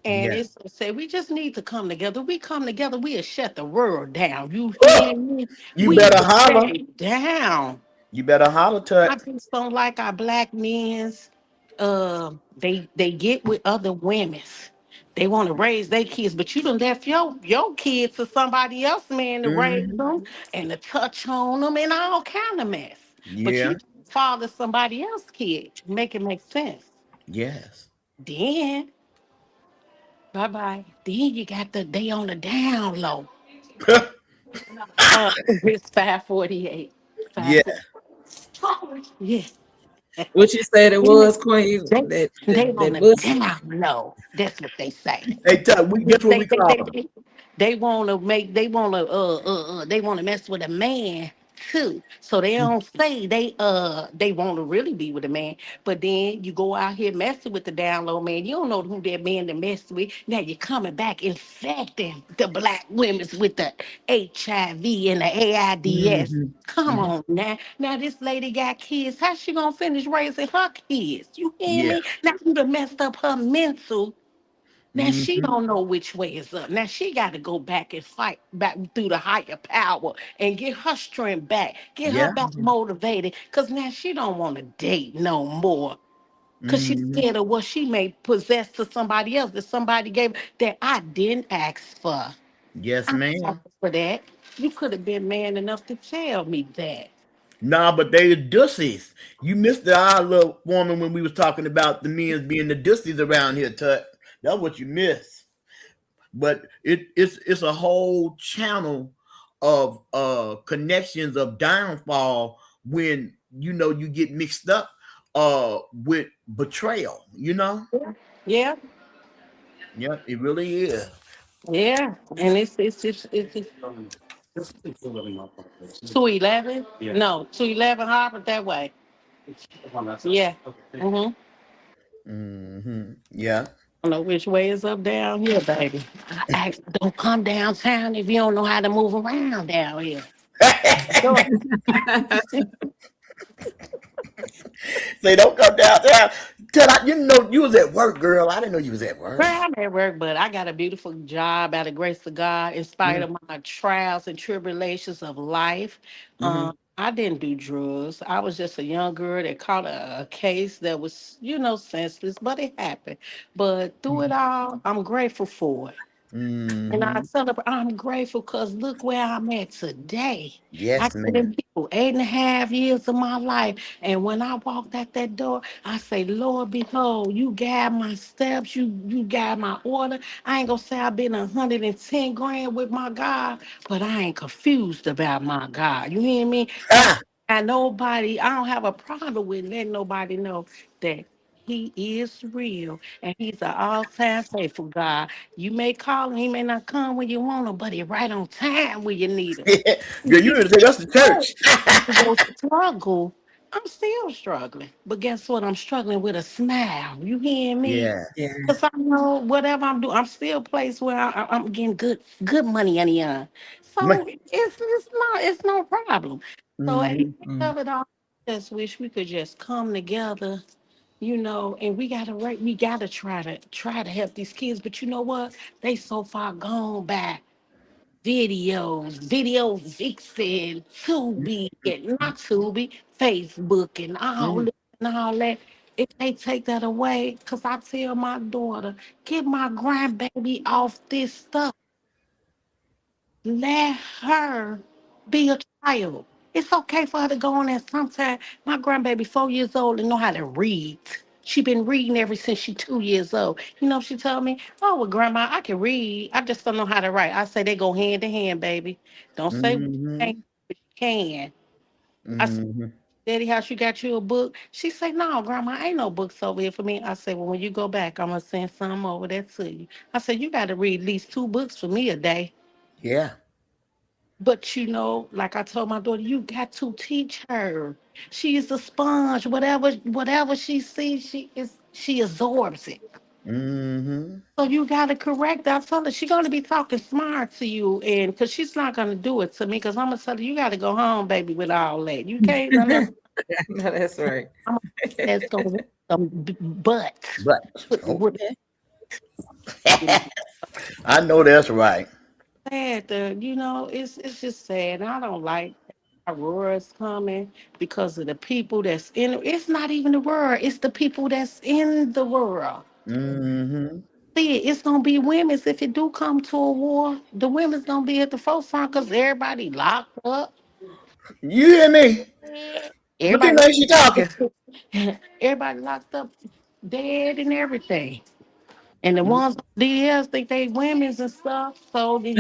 And Yeah. it's say we just need to come together. We come together, we'll shut the world down. You Oh, hear me? you We better will shut holler. it down. You better holler, I Tut. just don't like our black men's. They get with other women's. They want to raise their kids, but you done left your kids to somebody else, man, to raise Mm-hmm. them and to touch on them and all kind of mess. But you Yeah. father somebody else's kid, make it make sense. Yes. Then bye bye. Then you got the they on the down low. It's 5:48. Yeah. 5:40. Yeah. What you said it was, Queen, They that they on that the bush. down low. That's what they say. Hey, Tut, we guess what They we they call they, them? they, they want to make they want to mess with a man too. So they don't say they want to really be with a man, but then you go out here messing with the down low man. You don't know who that man to mess with. Now you're coming back infecting the black women with the HIV and the AIDS. Mhm. Come Mhm. on now. Now this lady got kids. How she gonna finish raising her kids? You hear Yeah. me? Now you done messed up her mental. Now she Mm-hmm. don't know which way is up. Now she got to go back and fight back through the higher power and get her strength back, get her Yeah. back motivated. Cause now she don't want to date no more. Cause she's Mm-hmm. scared of what she may possess to somebody else that somebody gave that I didn't ask for. Yes, I'm sorry ma'am. for that. You could have been man enough to tell me that. Nah, but they the dussies. You missed the our little woman when we was talking about the men's being the dussies around here, Tut. That's what you missed. But it's a whole channel of connections of downfall when you get mixed up with betrayal, Yeah, Yep, it really is. yeah, and it's 211. No, 211 Harvard that way. Yeah. Mm-hmm. Yeah. I don't know which way is up down here, baby. I asked, don't come downtown if you don't know how to move around down here. Sure. Say don't come downtown. You was at work, girl. I didn't know you was at work. Well, I'm at work, but I got a beautiful job by the grace of God, in spite of my trials and tribulations of life. Mm-hmm. I didn't do drugs. I was just a young girl that caught a case that was, senseless, but it happened. But through it all, I'm grateful for it. And I Mm-hmm. celebrate. I'm grateful because look where I'm at today. I Yes, put in ma'am. people 8.5 years of my life. And when I walked out that door, I say, Lord, behold, you guide my steps, you guide my order. I ain't gonna say I've been 110 grand with my God, but I ain't confused about my God. You hear me? And Ah, nobody, I don't have a problem with letting nobody know that he is real and he's an all-time faithful God. You may call him, he may not come when you want him, but he right on time when you need him. girl, you need to take us to church. The struggle, I'm still struggling. But guess what? I'm struggling with a smile. You hear me? Yeah. Yeah. Because I know whatever I'm doing, I'm still a place where I'm getting good money on the end. So it's no problem. So at the Mm-hmm. end of it all, I just wish we could just come together, and we gotta try to help these kids. But you know what? They so far gone by video vixen, Tubi, and not Tubi, Facebook, and all Mm-hmm. this and all that. If they take that away, because I tell my daughter, get my grandbaby off this stuff. Let her be a child. It's okay for her to go on there sometime. My grandbaby 4 years old and know how to read. She been reading ever since she 2 years old. You know, she told me, "Oh, well, grandma, I can read. I just don't know how to write." I say they go hand in hand, baby. Don't say you can't, Mm-hmm. but you can. I said, Mm-hmm. Daddy, how she got you a book? She said, "No, grandma, ain't no books over here for me." I said, "Well, when you go back, I'm gonna send some over there to you." I said, "You got to read at least 2 books for me a day." Yeah. But like I told my daughter, you got to teach her. She is a sponge. Whatever she sees, she absorbs it. Mm-hmm. So you gotta correct that. I told her she's gonna be talking smart to you, and because she's not gonna do it to me, because I'm gonna tell her you gotta go home, baby, with all that. You can't none of No, that's right. I'm that's gonna whip some butt. But With okay. I know that's right. sad, it's just sad. I don't like Aurora's coming because of the people that's in it. It's not even the world, it's the people that's in the world. Mm-hmm. See, it's gonna be women's if it do come to a war. The women's gonna be at the forefront because everybody locked up. You hear me? What you Everybody, know she talking? everybody locked up, dead and everything. And the ones on DLs think they women's and stuff. So the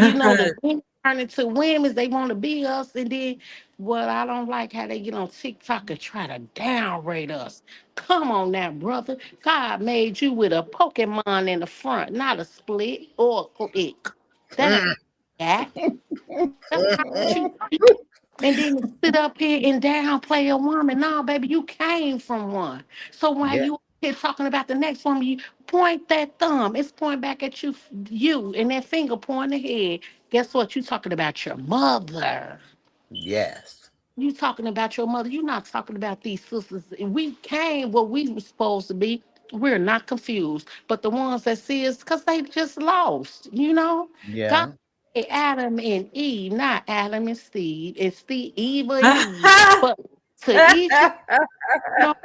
women turn into women's, they want to be us. And then what I don't like how they get on TikTok and try to downrate us. Come on now, brother. God made you with a Pokemon in the front, not a split or a click. That ain't that. That's not what you do. And then to sit up here and downplay a woman. No, baby, you came from one. So while Yeah. you here talking about the next woman, you point that thumb. It's pointing back at you, and that finger pointing ahead. Guess what? You talking about your mother. Yes. You talking about your mother. You're not talking about these sisters. We came what we were supposed to be. We're not confused. But the ones that see us, because they just lost. God Yeah. said Adam and Eve, not Adam and Steve. It's Steve, Eve or Eve. But to each one,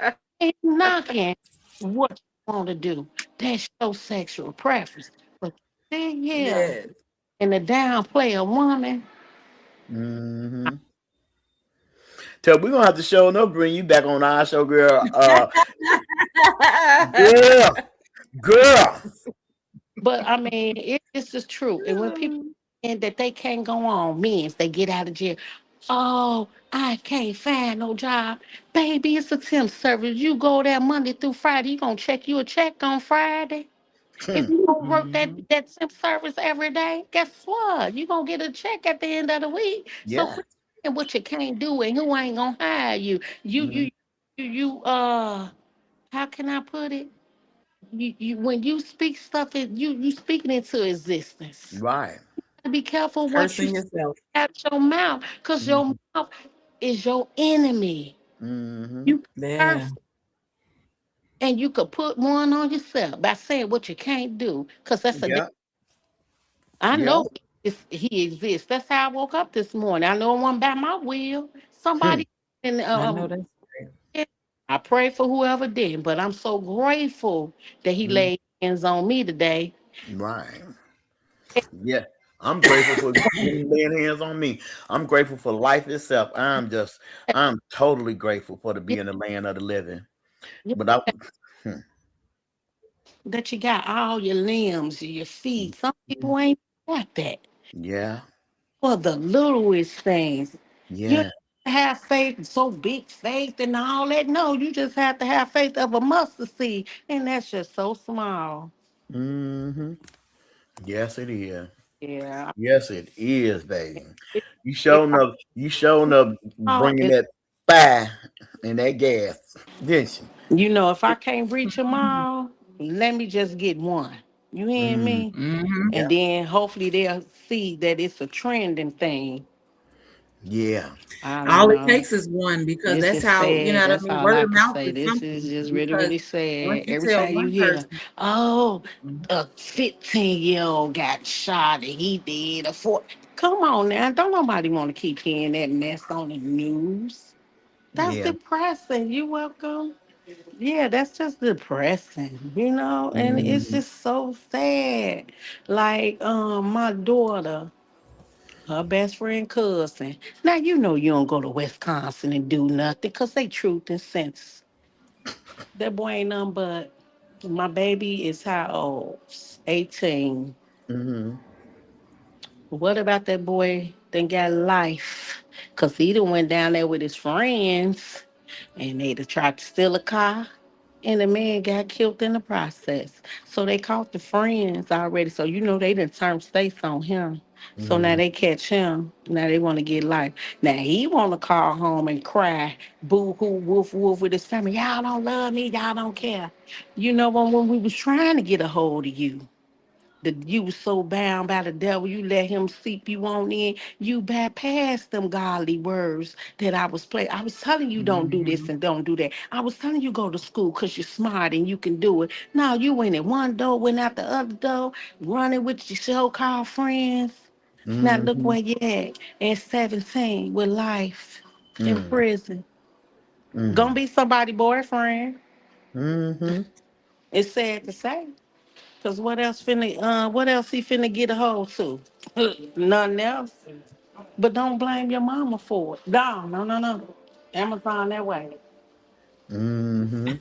ain't knocking what you want to do. That's your sexual preference. But sit here Yes. and the downplay a woman. Mm-hmm. So we're gonna have to show enough bring you back on our show, girl. Girl, girl. But I mean, it's just true. And when people and that they can't go on, means they get out of jail. Oh, I can't find no job. Baby, it's a temp service. You go there Monday through Friday, you gonna check you a check on Friday. If you don't work that Mhm. that temp service every day, guess what? You gonna get a check at the end of the week. So Yeah. quit saying what you can't do and who ain't gonna hire you. You Mm, you how can I put it? You when you speak stuff, you speaking into existence. right. Be careful what you Cursing say yourself. out your mouth, because your Mm-hmm. mouth is your enemy. Mm-hmm. You Yeah. curse and you could put one on yourself by saying what you can't do, because that's a Yeah. I Yeah. know he exists. That's how I woke up this morning. I know it wasn't by my will. Hmm. Somebody and I know that's right. I pray for whoever did, but I'm so grateful that he Mm, laid hands on me today. right. Yeah. I'm grateful for you laying hands on me. I'm grateful for life itself. I'm totally grateful for to Yeah, be in the land of the living. yeah, But I, hmm, that you got all your limbs, your feet. Some people ain't got that. yeah, For the littlest things. You don't yeah. have faith, so big faith and all that. No, you just have to have faith of a mustard seed. And that's just so small. Hmm. Yes, it is. Yeah. Yes, it is, baby. It, it, You showing up bringing it, that fire and that gas, didn't you? if I can't reach them all, let me just get one. You hear Mm, me? Mhm. And yeah, then hopefully they'll see that it's a trending thing. yeah. I don't All it know. takes is one because It's that's just how, sad. what I That's mean, all word I of can mouth say. is This is something just really, because really once sad. you Every tell time you one hear, person, oh, mm, a 15-year-old got shot and he did a four. Come on now. Don't nobody want to keep hearing that mess on the news. That's Yeah. depressing. You welcome. Yeah, that's just depressing, and it's Hmm. just so sad. Like my daughter, her best friend cousin. Now you know you don't go to Wisconsin and do nothing because they truth and sense. That boy ain't nothing but my baby is how old? 18. Hmm. What about that boy that got life? Cause he done went down there with his friends and they done tried to steal a car. And the man got killed in the process. So they caught the friends already. So they done turned states on him. So now Hmm. they catch him. Now they want to get life. Now he want to call home and cry, boo hoo, woof woof with his family. Y'all don't love me. Y'all don't care. When we was trying to get a hold of you, that you was so bound by the devil, you let him seep you on in. You bypassed them godly words that I was playing. I was telling you don't do this mhm, and don't do that. I was telling you go to school because you're smart and you can do it. No, you went in one door, went out the other door, running with your so-called friends. Now look Hmm. where you at 17 with life in Hmm. prison. Gonna Hmm. be somebody boyfriend. Hmm. It's sad to say. Cause what else he finna get a hold to? Nothing else. But don't blame your mama for it. No, no, no, no. Amazon that way. Hmm.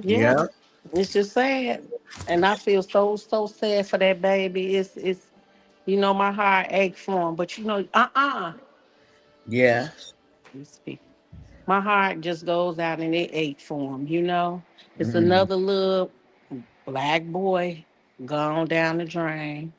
Yeah. Yeah. It's just sad. And I feel so, so sad for that baby. It's my heart aches for him. But Yeah. you speak. My heart just goes out and it aches for him. It's Hmm. another little black boy gone down the drain.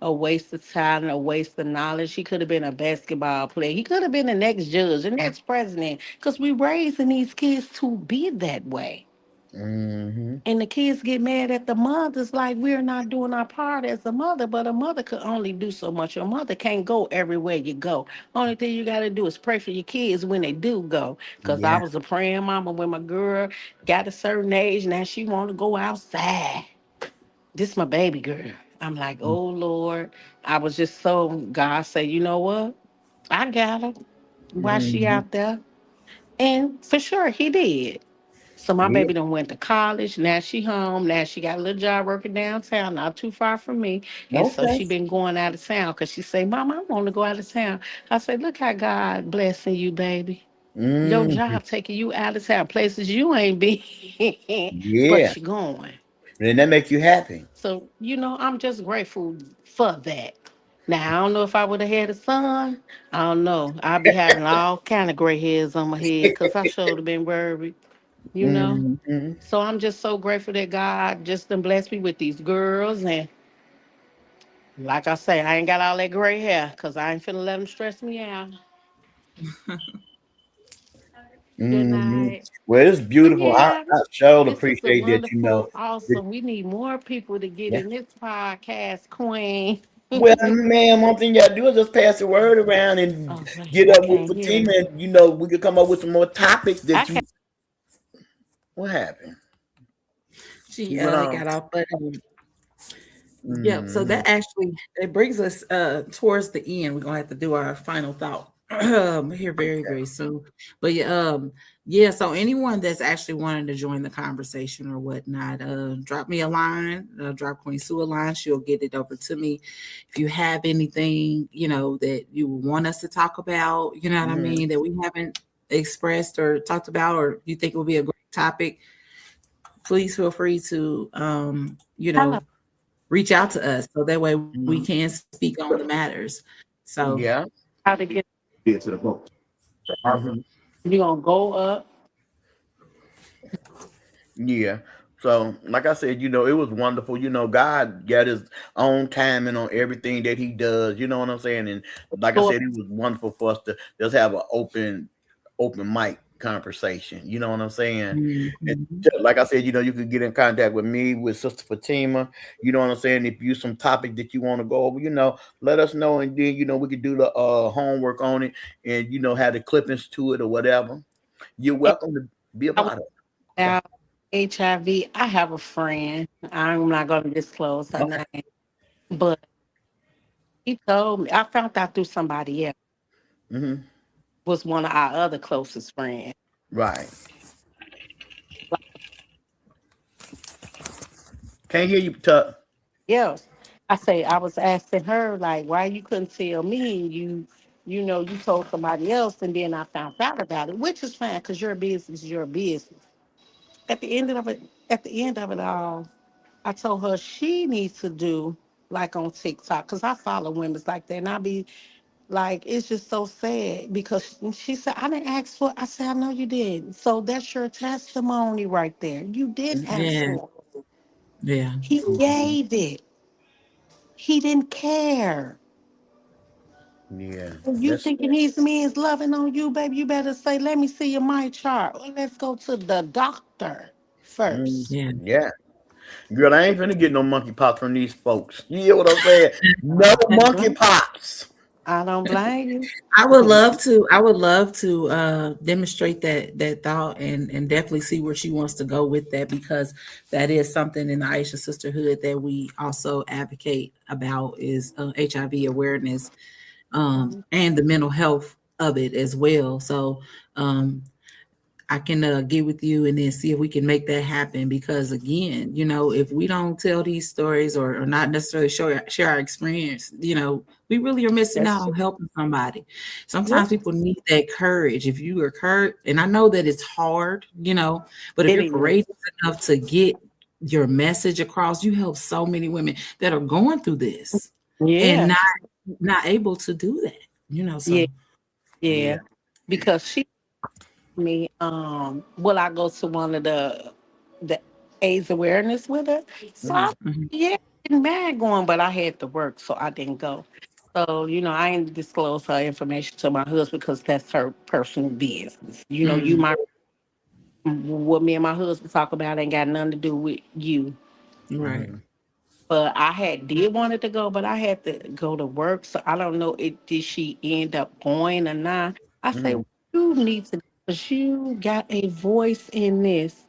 A waste of time, a waste of knowledge. He could have been a basketball player. He could have been the next judge, the next president. Because we raising these kids to be that way. Hmm. And the kids get mad at the mothers like we're not doing our part as a mother, but a mother could only do so much. Your mother can't go everywhere you go. Only thing you got to do is pray for your kids when they do go. Because I Yeah. was a praying mama when my girl got a certain age. Now she want to go outside. This my baby girl. I'm like, oh Lord. I was just so God say, you know what? I got her. Why she Hmm. out there? And for sure he did. So my Yeah. baby done went to college. Now she home. Now she got a little job working downtown, not too far from me. And so Okay. she been going out of town because she say, Mama, I want to go out of town. I say, look how God blessing you, baby. Your Hmm. job taking you out of town, places you ain't been, Yeah. but you going. Then that make you happy. So, I'm just grateful for that. Now, I don't know if I would have had a son. I don't know. I'd be having all kind of gray hairs on my head because I should have been worried. Hmm. So I'm just so grateful that God just done blessed me with these girls. And like I say, I ain't got all that gray hair because I ain't finna let them stress me out. Good Hmm. night. Well, it's But beautiful. yeah, I sure this is a appreciate that. wonderful, That, awesome. We need more people to get yeah. in this podcast, Queen. Well, man, one thing y'all do is just pass the word around and Oh, wait, get I up with can't hear Fatima, her. and we could come up with some more topics I that you. can't. What happened? she She went on. got off, but yep. So Hmm. that actually it brings us towards the end. We're gonna have to do our final thought. Here very, very soon. But yeah, yeah, so anyone that's actually wanting to join the conversation or whatnot, drop me a line, drop Queen Sue a line, she'll get it over to me. If you have anything, that you want us to talk about, you know what I Mhm. mean, that we haven't expressed or talked about, or you think will be a great topic, please feel free to Hello. reach out to us so that way we can Mhm. speak on the matters. So Yeah. How to get Mhm. you gonna go up? Yeah. So, like I said, it was wonderful. God got his own timing on everything that he does. You know what I'm saying? And like I So said, it was wonderful for us to just have an open mic conversation. You know what I'm saying? And mhm. like I said, you could get in contact with me, with Sister Fatima. You know what I'm saying? If you some topic that you want to go over, let us know, and then we could do the homework on it, and have the clippings to it or whatever. You're welcome to be I was about it. Okay. about HIV. I have a friend. I'm not gonna disclose her Okay. name, but he told me I found out through somebody else Hmm. was one of our other closest friends. Right. Can't hear you, Tuck. Yes. I say I was asking her like why you couldn't tell me you told somebody else and then I found out about it, which is fine because your business is your business. At the end of it, at the end of it all, I told her she needs to do like on TikTok because I follow women like that and I be like it's just so sad because she said I didn't ask for it. I said I know you did. So that's your testimony right there. You didn't ask Yeah, for it. yeah, He gave it. He didn't care. Yeah. You That's thinking he's means loving on you, baby? You better say, "Let me see your my chart." Or let's go to the doctor first. yeah. yeah. Girl, I ain't finna get no monkey pox from these folks. You hear what I'm saying? No I don't monkey blame. pox. I don't blame you I would because love to. I would love to demonstrate that thought and definitely see where she wants to go with that because that is something in the Aisha sisterhood that we also advocate about is HIV awareness and the mental health of it as well. So um, I can get with you and then see if we can make that happen. Because again, if we don't tell these stories or not necessarily share our experience, we really are missing that's out true. on helping somebody. Yeah, Sometimes people need that courage. If you are courage, and I know that it's hard, but if it you're is. courageous enough to get your message across, you help so many women that are going through this and Yeah, not able to do that. yeah, So yeah. Yeah. Because she me will I go to one of the AIDS awareness with her? So I, Mhm. mhm, yeah, getting mad going, but I had to work, so I didn't go. So, I ain't disclose her information to my husband because that's her personal business. You mm, might what me and my husband talk about ain't got nothing to do with you. right. Mhm. But I did wanted to go, but I had to go to work. So I don't know if did she end up going or not. I say Mhm. you need to because you got a voice in this.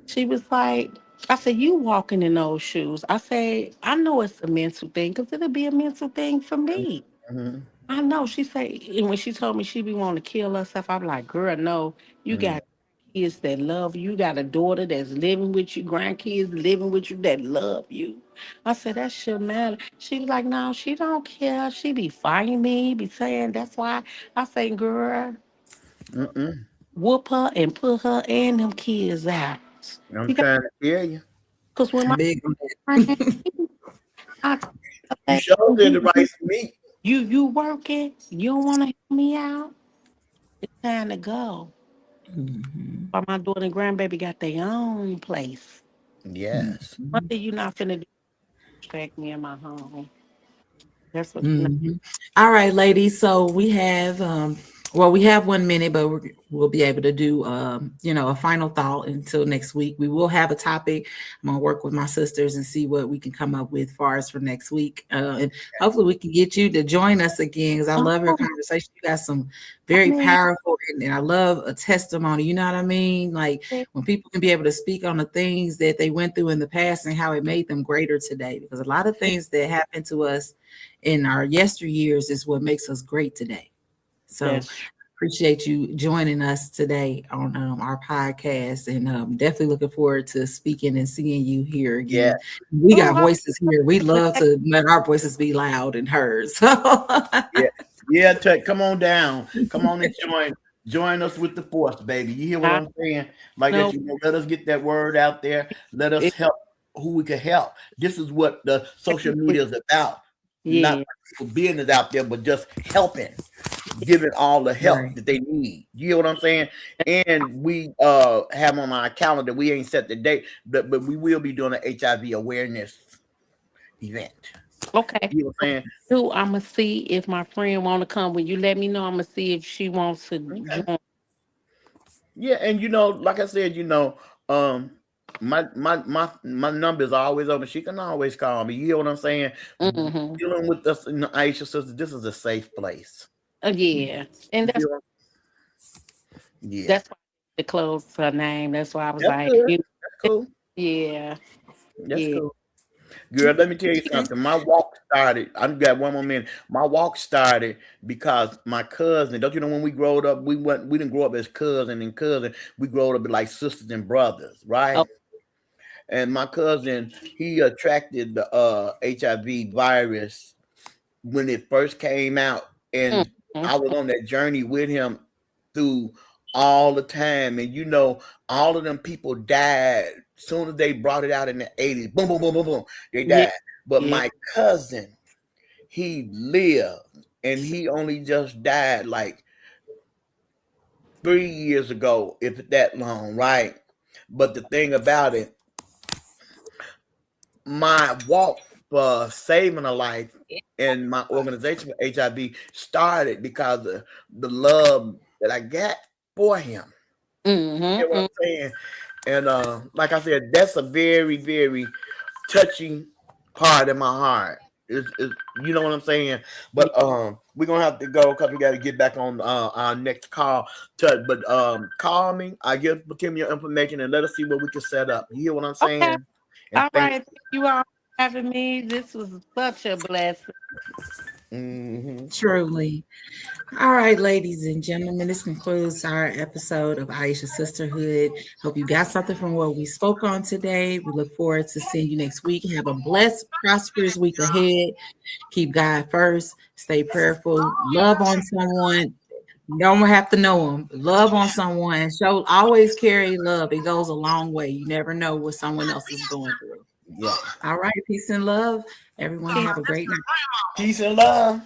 She was like, I said, you walking in those shoes. I say, I know it's a mental thing because it'll be a mental thing for me. Mhm. I know. She said, and when she told me she be wanting to kill herself, I'm like, girl, no, you Mhm. got kids that love you. You got a daughter that's living with you, grandkids living with you that love you. I said, that should matter. She was like, no, she don't care. She be fighting me, be saying that's why. I say, girl, Mhm. whoop her and put her and them kids out. I'm You got trying to tell you. because when my Big on friend, that. I told You her, sure did the you right for me. you working, you don't want to help me out. It's time to go. Mhm, But my daughter and grandbaby got their own place. Yes. One mhm, thing you not finna do is distract me in my home. That's what you're not. mhm. All right, ladies. So we have 1 minute, but we'll be able to do a final thought until next week. We will have a topic. I'm gonna work with my sisters and see what we can come up with far as for next week. And hopefully we can get you to join us again because I love your Oh, conversation. You got some I very mean, powerful and I love a testimony. You know what I mean? Like when people can be able to speak on the things that they went through in the past and how it made them greater today. Because a lot of things that happened to us in our yesteryears is what makes us great today. So That's appreciate you joining us today on our podcast, and definitely looking forward to speaking and seeing you here Yeah, again. We got oh, voices here. We love to let our voices be loud and heard. So yeah, yeah. Come on down. Come on and join us with the force, baby. You hear what I I'm saying? Like that, know you know, let us get that word out there. Let us it. help who we can help. This is what the social media is about. Not Yeah, people business out there, but just helping, giving all the help right. that they need. You hear what I'm saying? And we have on our calendar, we ain't set the date, but we will be doing an HIV awareness event. okay. You know what I'm saying? Do I'm gonna see if my friend want to come. When you let me know, I'm gonna see if she wants to Okay. join. Yeah, and you know, like I said, you know, um, my number is always open. She can always call me. You know what I'm saying? Mm-hmm. Dealing with us, Aisha sister, this is a safe place. Yeah, and You feel? Yeah, that's why to close her name. That's why I was that's like, good. That's cool. yeah, That's yeah. cool. Girl, let me tell you something. My walk started. I got one more minute. My walk started because my cousin. Don't you know when we growed up, we didn't grow up as cousin and cousin. We growed up like sisters and brothers, Oh, right? And my cousin, he attracted the HIV virus when it first came out, and mm-hmm. I was on that journey with him through all the time. And you know, all of them people died soon as they brought it out in the 80s. Boom, boom, boom, boom, boom. They Yeah, died. But yeah. my cousin, he lived, and he only just died like 3 years ago, if that long, right? But the thing about it, my walk for saving a life and my organization for HIV started because of the love that I got for him. You know what Mm-hmm. I'm saying? And like I said, that's a very, very touching part in my heart. You know what I'm saying? Yeah. But we're gonna have to go because we got to get back on our next call. But call me. I give Kim your information and let us see what we can set up. You hear what I'm Okay. saying? And All thank. right. Thank you all for having me. This was such a blessing. Mhm. Truly. All right, ladies and gentlemen, this concludes our episode of Aisha Sisterhood. Hope you got something from what we spoke on today. We look forward to seeing you next week. Have a blessed, prosperous week ahead. Keep God first. Stay prayerful. Love on someone. You don't have to know them. Love on someone. Show always carry love. It goes a long way. You never know what someone else is going through. Yeah. All right, peace and love. Everyone Peace. have a great night. Peace and love.